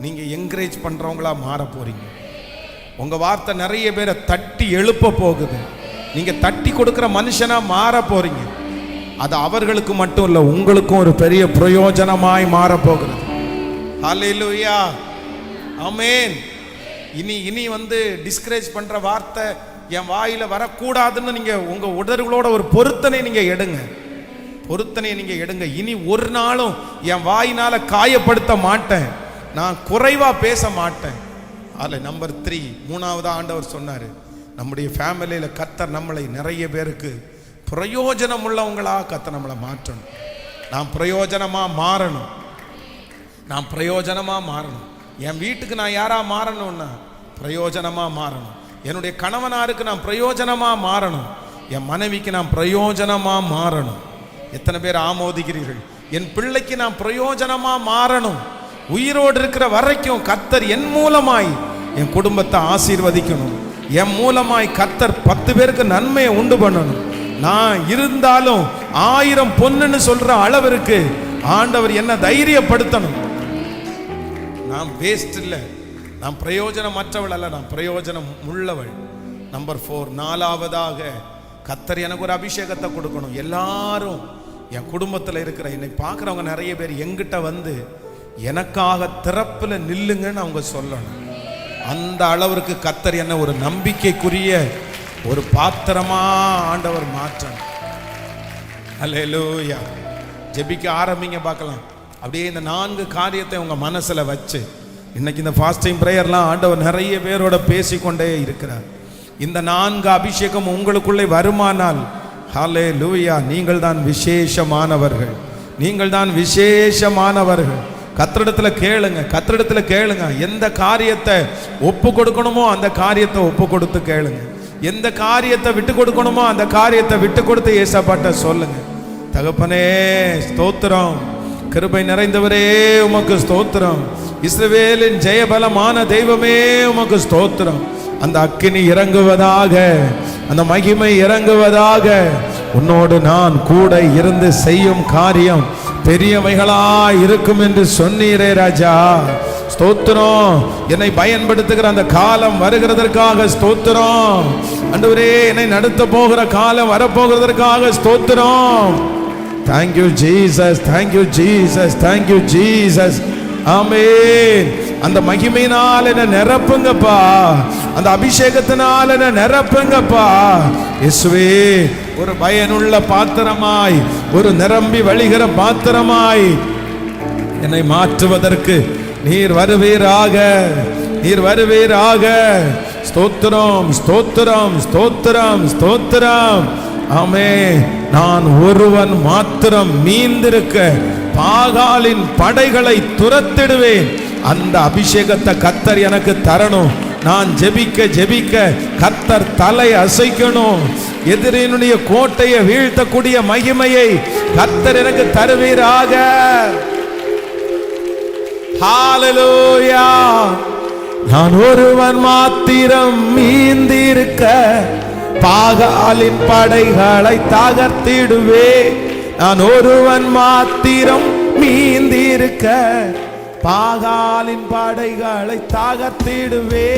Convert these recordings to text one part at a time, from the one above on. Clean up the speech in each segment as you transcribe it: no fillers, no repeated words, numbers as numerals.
நீங்க என்கரேஜ் பண்றவங்களா மாற போறீங்க. உங்க வார்த்தை நிறைய பேரை தட்டி எழுப்ப போகுது. நீங்க தட்டி கொடுக்கிற மனுஷனா மாற போறீங்க. அது அவர்களுக்கு மட்டும் இல்ல, உங்களுக்கும் ஒரு பெரிய பிரயோஜனமாய் மாற போகிறது. ஹல்லேலூயா, ஆமென். இனி டிஸ்கரேஜ் பண்ற வார்த்தை என் வாயில வரக்கூடாதுன்னு நீங்க உங்க உடல்களோட ஒரு பொருத்தனை நீங்க எடுங்க. இனி ஒரு நாளும் என் வாயினால காயப்படுத்த மாட்டேன், நான் குறைவா பேச மாட்டேன். அதில் நம்பர் 3, மூணாவது ஆண்டவர் சொன்னாரு, நம்முடைய ஃபேமிலியில கர்த்தர் நம்மளை நிறைய பேருக்கு பிரயோஜனம் உள்ளவங்களா கர்த்தர் நம்மளை மாற்றணும். நான் பிரயோஜனமா மாறணும். என் வீட்டுக்கு நான் யாரா மாறணும்னா பிரயோஜனமா மாறணும். என்னுடைய கணவனாருக்கு நான் பிரயோஜனமா மாறணும். என் மனைவிக்கு நான் பிரயோஜனமா மாறணும். எத்தனை பேர் ஆமோதிக்கிறீர்கள்? என் பிள்ளைக்கு நான் பிரயோஜனமா மாறணும். உயிரோடு இருக்கிற வரைக்கும் கர்த்தர் என் மூலமாய் என் குடும்பத்தை ஆசீர்வதிக்கணும். என் மூலமாய் கர்த்தர் 10 பேருக்கு நன்மையை உண்டு பண்ணணும். நான் இருந்தாலும் 1000 பொண்ணுன்னு சொல்ற அளவிற்கு ஆண்டவர் என்ன தைரியப்படுத்தணும். நான் வேஸ்ட் இல்லை, நான் பிரயோஜனமற்றவள் அல்ல, நான் பிரயோஜனம் உள்ளவள். நம்பர் 4, நாலாவதாக கர்த்தர் எனக்கு ஒரு அபிஷேகத்தை கொடுக்கணும். எல்லாரும் என் குடும்பத்தில் இருக்கிற என்னை பார்க்குறவங்க நிறைய பேர் எங்கிட்ட வந்து எனக்காக திறப்புல நில்லுங்கன்னு அவங்க சொல்லணும். அந்த அளவிற்கு கர்த்தர் என்ன ஒரு நம்பிக்கைக்குரிய ஒரு பாத்திரமா ஆண்டவர் மாற்றணும். அல்லேலூயா. ஜெபிக்க ஆரம்பிங்க பார்க்கலாம். அப்படியே இந்த 4 காரியத்தை உங்க மனசுல வச்சு இன்னைக்கு இந்த ஃபாஸ்டிங் பிரேயர்லாம் ஆண்டவர் நிறைய பேரோட பேசிக்கொண்டே இருக்கிறார். இந்த 4 அபிஷேகம் உங்களுக்குள்ளே வருமானால் ஹல்லேலூயா, நீங்கள் தான் விசேஷமானவர்கள். கர்த்தரிடத்துல கேளுங்க. எந்த காரியத்தை ஒப்பு கொடுக்கணுமோ அந்த காரியத்தை ஒப்பு கொடுத்து கேளுங்க. எந்த காரியத்தை விட்டு கொடுக்கணுமோ அந்த காரியத்தை விட்டு கொடுத்து ஏசப்பாட்ட சொல்லுங்க. தகப்பனே ஸ்தோத்திரம், கிருபை நிறைந்தவரே உமக்கு ஸ்தோத்திரம், இஸ்ரவேலின் ஜெயபலமான தெய்வமே உமக்கு ஸ்தோத்திரம். அந்த அக்கினி இறங்குவதாக, அந்த மகிமை இறங்குவதாக. உன்னோடு நான் கூட இருந்து செய்யும் காரியம் பெரியவைகளா இருக்கும் என்று சொன்னீரே ராஜா. ஸ்தோத்திரம். என்னை பயன்படுத்துகிற அந்த காலம் வருகிறதற்காக ஸ்தோத்திரம். ஆண்டவரே, என்னை நடத்த போகிற காலம் வரப்போகிறதற்காக ஸ்தோத்திரம். Thank you Jesus, thank you Jesus, thank you Jesus. ஆமென். அந்த மகிமையினால் என்ன நிரப்புங்கப்பா, அந்த அபிஷேகத்தினால் என்ன நிரப்புங்கப்பா. இயேசுவே, ஒரு பயனுள்ள பாத்திரமாய், ஒரு நிரம்பி வழிகிற பாத்திரமாய் என்னை மாற்றுவதற்கு நீர் வருவீராக. ஸ்தோத்திரம், ஸ்தோத்திரம், ஸ்தோத்திரம், ஸ்தோத்திரம். ஆமென். நான் ஒருவன் மாத்திரம் மீந்திருக்க பாகாலின் படைகளை துரத்திடுவேன். அந்த அபிஷேகத்தை கர்த்தர் எனக்கு தரணும். நான் ஜெபிக்க கர்த்தர் தலை அசைக்கணும். எதிரினுடைய கோட்டையை வீழ்த்தக்கூடிய மகிமையை கர்த்தர் எனக்கு தருவீராக. ஹல்லேலூயா. நான் ஒருவன் மாத்திரம் மீந்திருக்க பாகாலின் படைகளை தகர்த்திடுவே. நான் ஒருவன் மாத்திரம் மீந்திருக்க பாகாலின் படைகளை தகர்த்திடுவே.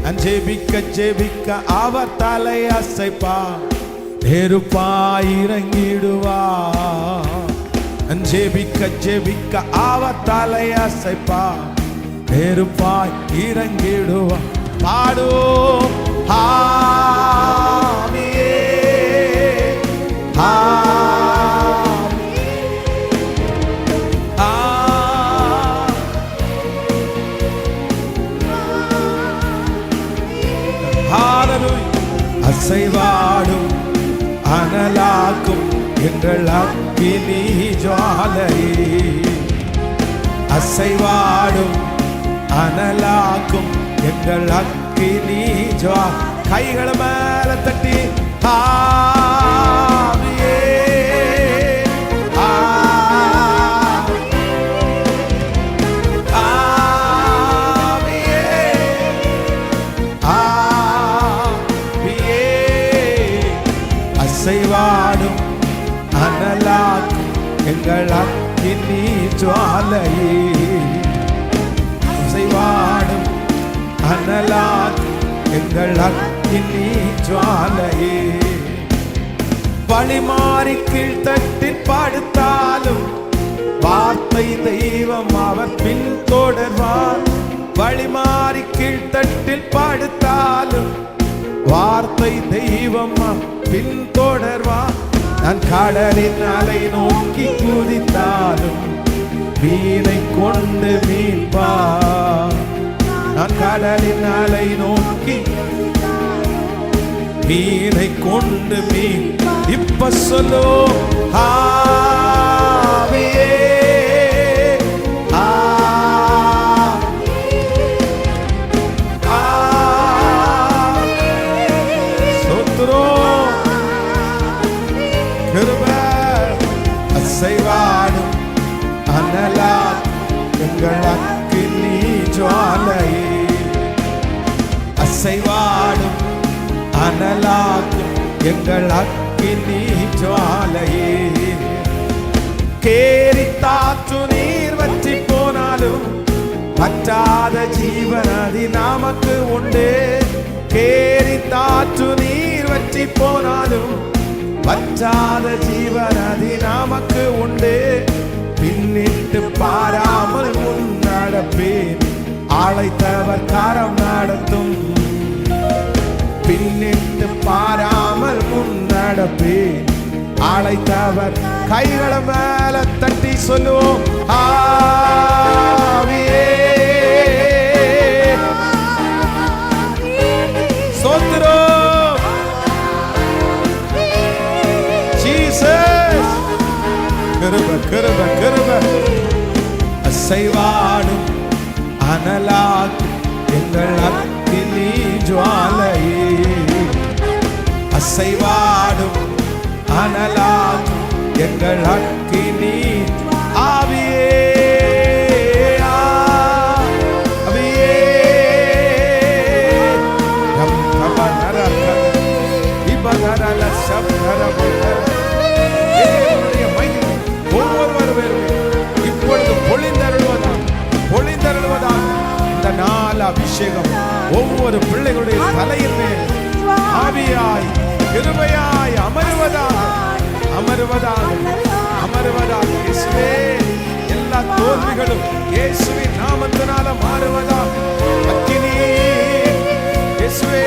நான் ஜெபிக்க அவர் தலை அசைப்பா, நெருப்பாய் இறங்கிடுவா. நான் ஜெபிக்க அவர் தலை அசைப்பா, நெருப்பாய் இறங்கிடுவா. பாடுவோம் ஆவியே, அசைவாடும் அனலாக்கும் எங்கள் அக்கினி ஜுவாலை. அசைவாடும் அனலாக்கும் எங்கள் அக்கினி ஜுவாலை. கைகளை மேல தட்டி ஆவியே, அசைவாடும் அனலாக்கும் எங்கள் அக்கினி ஜுவாலையே. எங்கள் அக்கினி ஜுவாலையே. வழிமாறி கீழ்த்தட்டில் படுத்தாலும் வார்த்தை தெய்வம் அவர் பின் தொடர்வார். வழிமாறி கீழ்த்தட்டில் படுத்தாலும் வார்த்தை தெய்வம் பின் தொடர்வார். நான் கடலின் அலை நோக்கி குதித்தாலும் மீனை கொண்டு மீட்பார். நான் கடலின் அலை நோக்கி மீனை கொண்டு மீன். இப்ப சொல்லோ ஆவியே அசைவாடும் அனலா எங்கள் அக்கினி ஜுவாலையே. அசைவாடும் அனலாக்கும் எங்கள் அக்கினி ஜுவாலையே. கேரி தாற்று நீர் வற்றி போனாலும் வற்றாத ஜீவனதி நமக்கு உண்டு. கேரி தாற்று நீர் வற்றி போனாலும் வற்றாத ஜீவனதி நமக்கு உண்டு. பின்னிட்டு பாராமல் முன் நடப்பேன், அழைத்தவர் கரம் நடத்தும். பின்னிட்டு பாராமல் முன் நடப்பேன், அழைத்தவர். கைகளை மேல தட்டி சொல்லுவோம் ஆவியே சோத்திரம். ஜீசஸ் கிருபை கிருபை கிருபை. அசைவாடும் அனலாக்கும் எங்கள் அக்கினி ஜுவாலையே. அசைவாடும் அனலாக்கும் எங்கள் அக்கினி ஆவியே. ஆவியே கம் கமனர இபனரல சப்தர இப்பொழுது பொழிந்தருள்வதாக இந்த நாள் அபிஷேகம் ஒவ்வொரு பிள்ளைகளுடைய தலையின் மேல் ஆவியாய் கிருபையாய் அமருவதாக அமருவதாக அமருவதாக. இயேசுவே எல்லா தோல்விகளும் இயேசுவின் நாமத்தினால மாறுவதாக. அக்கினி இயேசுவே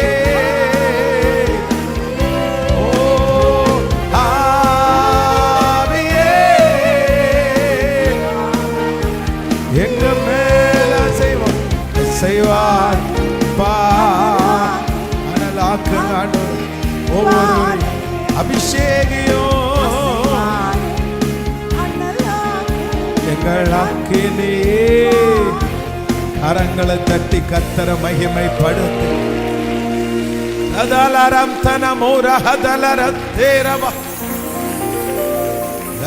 எங்க மேல செய்வார் அனலாக்கு நாடு ஒவ்வொரு அபிஷேகியோ எங்கள் அக்கினி. கரங்களை தட்டி கர்த்தர மகிமைப்படுத்து. அதலரம் தனமௌரஹதலரத்தேரம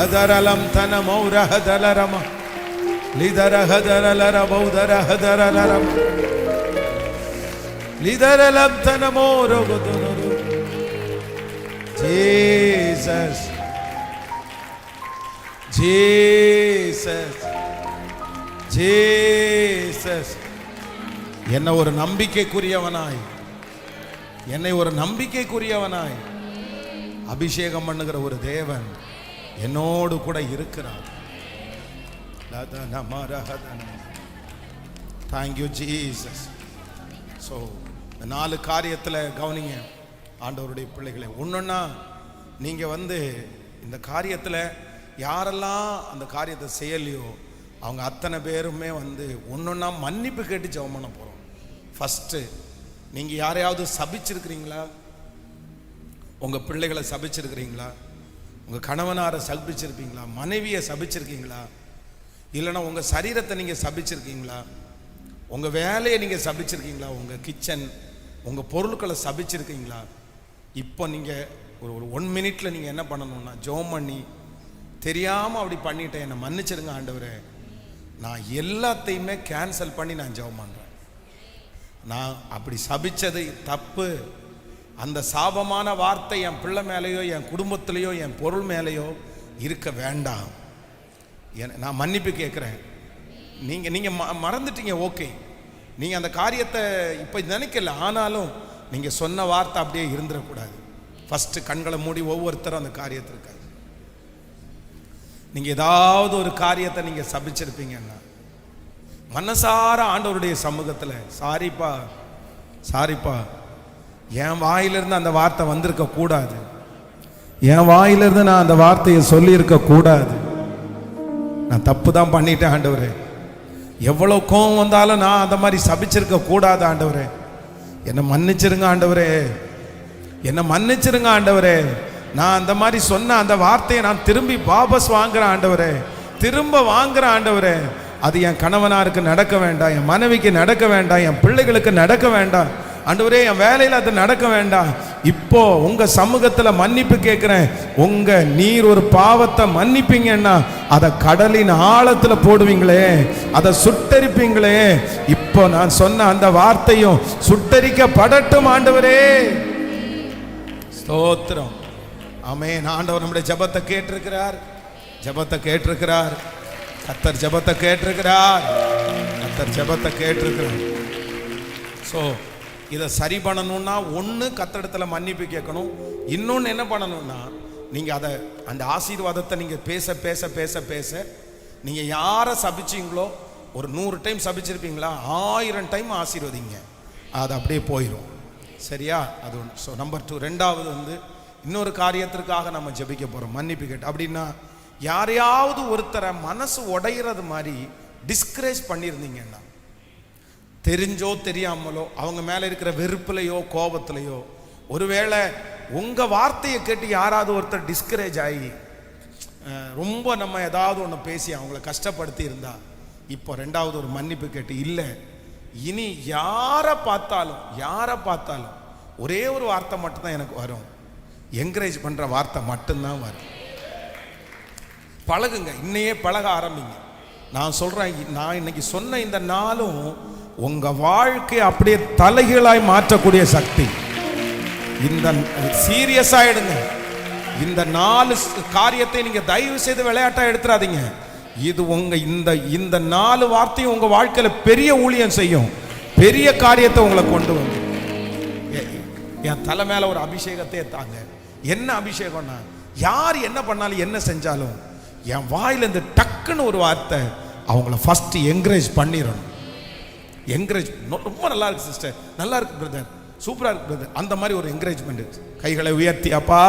அதரலம் தனமௌரஹதலரம லிதரஹதலர பௌதரஹதலரம் லிதரலம் தனமௌரஹதலரு. Jesus Jesus Jesus. என்னை ஒரு நம்பிக்கைக்குரியவனாய் என்னை ஒரு நம்பிக்கைக்குரியவனாய் அபிஷேகம் பண்ணுகிற ஒரு தேவன் என்னோடு கூட இருக்கிறார். Thank you Jesus. ஸோ 4 காரியத்தில் கவனிங்க ஆண்டவருடைய பிள்ளைகளை. ஒன்றுன்னா நீங்கள் இந்த காரியத்தில் யாரெல்லாம் அந்த காரியத்தை செய்யலையோ அவங்க அத்தனை பேருமே ஒன்றுன்னா மன்னிப்பு கேட்டு ஜெபம் பண்ண போகிறோம். ஃபஸ்ட்டு நீங்கள் யாரையாவது சபிச்சிருக்கிறீங்களா? உங்கள் பிள்ளைகளை சபிச்சிருக்கிறீங்களா? உங்கள் கணவனாரை சபிச்சிருப்பீங்களா? மனைவியை சபிச்சிருக்கீங்களா? இல்லைன்னா உங்கள் சரீரத்தை நீங்கள் சபிச்சிருக்கீங்களா? உங்கள் வேலையை நீங்கள் சபிச்சிருக்கீங்களா? உங்கள் கிச்சன் உங்கள் பொருட்களை சபிச்சிருக்கீங்களா? இப்போ நீங்கள் ஒரு 1 மினிட்ல நீங்கள் என்ன பண்ணணும்னா ஜெபம் பண்ணி, தெரியாமல் அப்படி பண்ணிட்டேன், என்னை மன்னிச்சிருங்க ஆண்டவரே, நான் எல்லாத்தையுமே கேன்சல் பண்ணி நான் ஜெபம் பண்ணுறேன். நான் அப்படி சபிச்சது தப்பு. அந்த சாபமான வார்த்தை என் பிள்ளை மேலேயோ என் குடும்பத்திலேயோ என் பொருள் மேலேயோ இருக்க வேண்டாம். நான் மன்னிப்பு கேட்குறேன். நீங்கள் மறந்துட்டீங்க, ஓகே, நீங்கள் அந்த காரியத்தை இப்போ நினைக்கல, ஆனாலும் நீங்கள் சொன்ன வார்த்தை அப்படியே இருந்துடக்கூடாது. ஃபஸ்ட்டு கண்களை மூடி ஒவ்வொருத்தரும் அந்த காரியத்திற்காக நீங்கள் ஏதாவது ஒரு காரியத்தை நீங்கள் சபிச்சிருப்பீங்கன்னா மனசார ஆண்டவருடைய சமூகத்தில் சாரிப்பா சாரிப்பா, என் வாயிலிருந்து அந்த வார்த்தை வந்திருக்க கூடாது, என் வாயிலிருந்து நான் அந்த வார்த்தையை சொல்லியிருக்க கூடாது, நான் தப்பு தான் பண்ணிட்டேன் ஆண்டவரே, எவ்வளோ கோவம் வந்தாலும் நான் அந்த மாதிரி சபிச்சிருக்க கூடாது ஆண்டவரே, என்னை மன்னிச்சிருங்க ஆண்டவரே, என்னை மன்னிச்சிருங்க ஆண்டவரே, நான் அந்த மாதிரி சொன்ன அந்த வார்த்தையை நான் திரும்பி வாபஸ் வாங்குறேன் ஆண்டவரே, திரும்ப வாங்குறேன் ஆண்டவரே, அது என் கணவனாருக்கு நடக்க வேண்டாம், என் மனைவிக்கு நடக்க வேண்டாம், என் பிள்ளைகளுக்கு நடக்க வேண்டாம் ஆண்டவரே, என் வேலையில் அது நடக்க வேண்டாம். இப்போ உங்க சமூகத்தில் மன்னிப்பு கேட்கிறேன். உங்க நீர் ஒரு பாவத்தை மன்னிப்பீங்கன்னா அதை கடலின் ஆழத்தில் போடுவீங்களே, அதை சுட்டரிப்பீங்களே. இப்போ நான் சொன்ன அந்த வார்த்தையும் சுட்டரிக்கப்படட்டும் ஆண்டவரே. ஸ்தோத்திரம். ஆமென். ஆண்டவர் நம்முடைய ஜெபத்தை கேட்டிருக்கிறார், ஜெபத்தை கேட்டிருக்கிறார். கர்த்தர் ஜெபத்தை கேட்டிருக்கிறார், கர்த்தர் ஜெபத்தை கேட்டிருக்கிறார். ஸோ இதை சரி பண்ணணும்னா ஒன்று கர்த்தரிடத்துல மன்னிப்பு கேட்கணும், இன்னொன்று என்ன பண்ணணும்னா நீங்கள் அதை அந்த ஆசீர்வாதத்தை நீங்கள் பேச பேச பேச பேச நீங்கள் யாரை சபிச்சிங்களோ, ஒரு 100 டைம் சபிச்சிருப்பீங்களா, 1000 டைம் ஆசீர்வதிங்க, அது அப்படியே போயிடும். சரியா? அது ஒன்று. So number 2. ரெண்டாவது இன்னொரு காரியத்திற்காக நம்ம ஜெபிக்க போகிறோம், மன்னிப்பு கேட்டு. அப்படின்னா யாரையாவது ஒருத்தரை மனசு உடையிறது மாதிரி டிஸ்கரேஜ் பண்ணியிருந்தீங்கன்னா, தெரிஞ்சோ தெரியாமலோ அவங்க மேலே இருக்கிற வெறுப்புலையோ கோபத்திலையோ, ஒருவேளை உங்கள் வார்த்தையை கேட்டு யாராவது ஒருத்தர் டிஸ்கரேஜ் ஆகி ரொம்ப நம்ம ஏதாவது ஒன்று பேசி அவங்கள கஷ்டப்படுத்தி இருந்தா, இப்போ ரெண்டாவது ஒரு மன்னிப்பு கேட்டு, இல்லை இனி யாரை பார்த்தாலும் ஒரே ஒரு வார்த்தை மட்டும்தான் எனக்கு வரும், என்கரேஜ் பண்ணுற வார்த்தை மட்டும்தான் வரும். பழகுங்க, இன்னையே பழக ஆரம்பிங்க. நான் சொல்கிறேன், நான் இன்னைக்கு சொன்ன இந்த நாளும் உங்கள் வாழ்க்கையை அப்படியே தலைகீழாய் மாற்றக்கூடிய சக்தி. இந்த சீரியஸாக எடுங்க. இந்த 4 காரியத்தை நீங்கள் தயவு செய்து விளையாட்டாக எடுத்துடாதீங்க. இது இந்த 4 வார்த்தையும் உங்கள் வாழ்க்கையில் பெரிய ஊழியம் செய்யும், பெரிய காரியத்தை உங்களை கொண்டு வந்து. என் தலை மேலே ஒரு அபிஷேகத்தையே தாங்க. என்ன அபிஷேகம்னா, யார் என்ன பண்ணாலும் என்ன செஞ்சாலும் என் வாயிலேருந்து டக்குன்னு ஒரு வார்த்தை அவங்கள ஃபர்ஸ்ட் என்கரேஜ் பண்ணிடணும். என்கரேஜ் ரொம்ப நல்லா இருக்கு சிஸ்டர், நல்லா இருக்கு பிரதர், சூப்பராக இருக்கு பிரதர், அந்த மாதிரி ஒரு என்கரேஜ்மெண்ட். கைகளை உயர்த்தி, அப்பா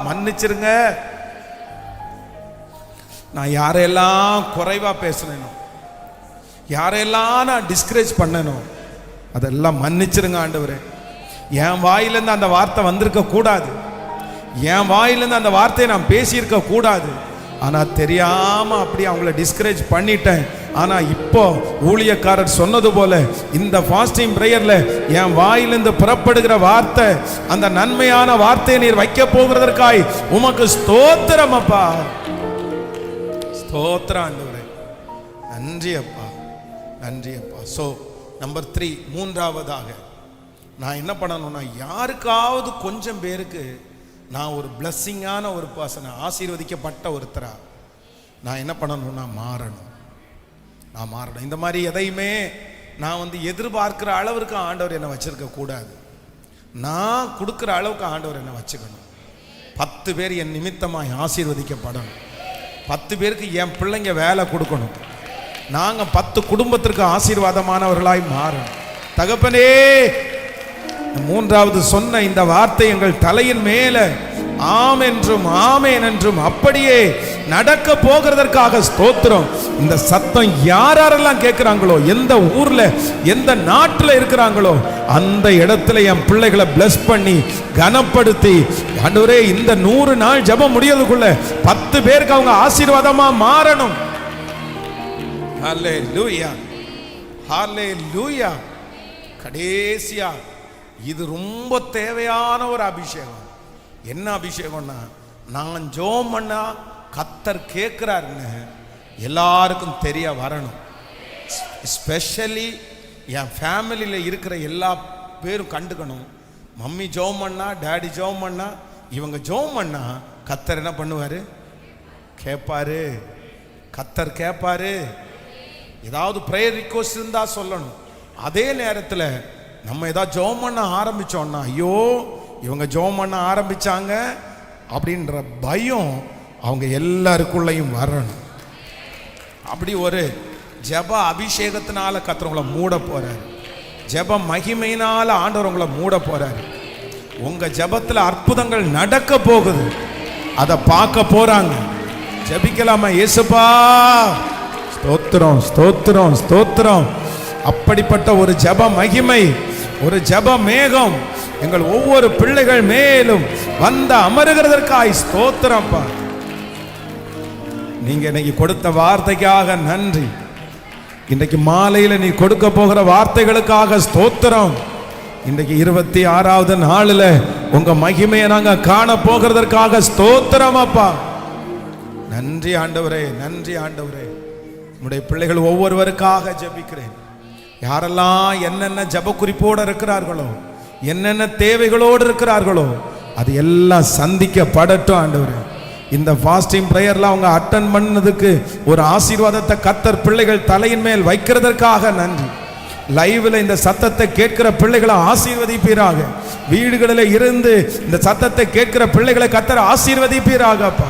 மன்னிச்சிருங்க, நான் யாரெல்லாம் குறைவா பேசுனேனோ, யாரெல்லாம் நான் டிஸ்கரேஜ் பண்ணனோ, அதெல்லாம் மன்னிச்சிருங்க ஆண்டவரே. என் வாயிலேருந்து அந்த வார்த்தை வந்திருக்க கூடாது, என் வாயிலேருந்து அந்த வார்த்தையை நான் பேசியிருக்க கூடாது, ஆனால் தெரியாமல் அப்படி அவங்கள டிஸ்கரேஜ் பண்ணிட்டேன். ஆனால் இப்போ ஊழியக்காரர் சொன்னது போல இந்த ஃபாஸ்டிங் பிரேயரில் என் வாயிலிருந்து புறப்படுகிற வார்த்தை, அந்த நன்மையான வார்த்தையை நீர் வைக்க போகிறதற்காய் உமக்கு ஸ்தோத்திரம் அப்பா, ஸ்தோத்திரம் ஆண்டவரே, நன்றி அப்பா, நன்றி அப்பா. ஸோ நம்பர் 3, மூன்றாவதாக நான் என்ன பண்ணணும்னா, யாருக்காவது கொஞ்சம் பேருக்கு நான் ஒரு பிளஸ்ஸிங்கான ஒரு பர்சனை, ஆசீர்வதிக்கப்பட்ட ஒருத்தரா நான் என்ன பண்ணணும்னா மாறணும், நான் மாறணும். இந்த மாதிரி எதையுமே நான் எதிர்பார்க்கிற அளவிற்கு ஆண்டவர் என்னை வச்சிருக்க கூடாது, நான் கொடுக்குற அளவுக்கு ஆண்டவர் என்னை வச்சுக்கணும். 10 பேர் என் நிமித்தமாக ஆசீர்வதிக்கப்படணும், 10 பேருக்கு என் பிள்ளைங்க வேலை கொடுக்கணும், நாங்கள் 10 குடும்பத்திற்கு ஆசீர்வாதமானவர்களாய் மாறணும். தகப்பனே, மூன்றாவது சொன்ன இந்த வார்த்தை எங்கள் தலையின் மேலே ஆம் என்றும் ஆமேன் என்றும் அப்படியே நடக்க போகிறதற்காக ஸ்தோத்திரம். இந்த சத்தம் யாரெல்லாம் கேட்கிறாங்களோ, எந்த ஊர்ல எந்த நாட்டில் இருக்கிறாங்களோ அந்த இடத்துல என் பிள்ளைகளை பிளஸ் பண்ணி கனப்படுத்தி, ஆண்டவரே இந்த 100 நாள் ஜெபம் முடியறதுக்குள்ள 10 பேருக்கு அவங்க ஆசீர்வாதமா மாறணும். ஹல்லேலூயா, ஹல்லேலூயா. கடைசியா இது ரொம்ப தேவையான ஒரு அபிஷேகம். என்ன அபிஷேகம்னா, நான் ஜெபம் பண்ணா கர்த்தர் கேட்கிறாருன்னு எல்லாருக்கும் தெரிய வரணும். ஸ்பெஷலி என் ஃபேமிலியில் இருக்கிற எல்லா பேரும் கண்டுக்கணும். மம்மி ஜெபம் பண்ணா, டேடி ஜெபம் பண்ணா, இவங்க ஜெபம் பண்ணா கர்த்தர் என்ன பண்ணுவாரு? கேட்பாரு. கர்த்தர் கேட்பாரு. ஏதாவது ப்ரேயர் ரிக்வெஸ்ட் இருந்தா சொல்லணும். அதே நேரத்தில் நம்ம ஏதாவது ஜெபம் பண்ண ஆரம்பிச்சோம்னா, ஐயோ இவங்க ஜெபம் பண்ண ஆரம்பிச்சாங்க அப்படின்ற பயம் அவங்க எல்லாருக்குள்ளேயும் வரணும். அப்படி ஒரு ஜெப அபிஷேகத்தினால கர்த்தர் மூட போறாரு. ஜெப மகிமையினால ஆண்டவர் உங்களை மூட போறாரு. உங்க ஜெபத்துல அற்புதங்கள் நடக்க போகுது, அதை பார்க்க போறாங்க. ஜெபிக்கலாமா? இயேசுப்பா ஸ்தோத்திரம் ஸ்தோத்திரம் ஸ்தோத்திரம். அப்படிப்பட்ட ஒரு ஜெப மகிமை, ஒரு ஜெப மேகம் எங்கள் ஒவ்வொரு பிள்ளைகள் மேலும் வந்த அமருகிறதற்காய் ஸ்தோத்திரம்ப்பா. நீங்க இன்னைக்கு கொடுத்த வார்த்தைக்காக நன்றி. இன்றைக்கு மாலையில நீ கொடுக்க போகிற வார்த்தைகளுக்காக ஸ்தோத்திரம். இன்றைக்கு 26வது நாளில் உங்க மகிமையை நாங்க காண போகிறதற்காக ஸ்தோத்திரம் அப்பா. நன்றி ஆண்டவரே, நன்றி ஆண்டவரே. உம்முடைய பிள்ளைகள் ஒவ்வொருவருக்காக ஜெபிக்கிறேன். யாரெல்லாம் என்னென்ன ஜெப குறிப்போடு இருக்கிறார்களோ, என்னென்ன தேவைகளோடு இருக்கிறார்களோ, அது எல்லாம் சந்திக்கப்படட்டும் ஆண்டவரே. இந்த ஃபாஸ்டிங் பிரேயர்லாம் அவங்க அட்டன் பண்ணதுக்கு ஒரு ஆசீர்வாதத்தை கர்த்தர் பிள்ளைகள் தலையின் மேல் வைக்கிறதற்காக நன்றி. லைவ்ல இந்த சத்தத்தை கேட்கிற பிள்ளைகளை ஆசீர்வதிப்பீராக. வீடுகளில் இருந்து இந்த சத்தத்தை கேட்கிற பிள்ளைகளை கர்த்தர் ஆசீர்வதிப்பீராகப்பா.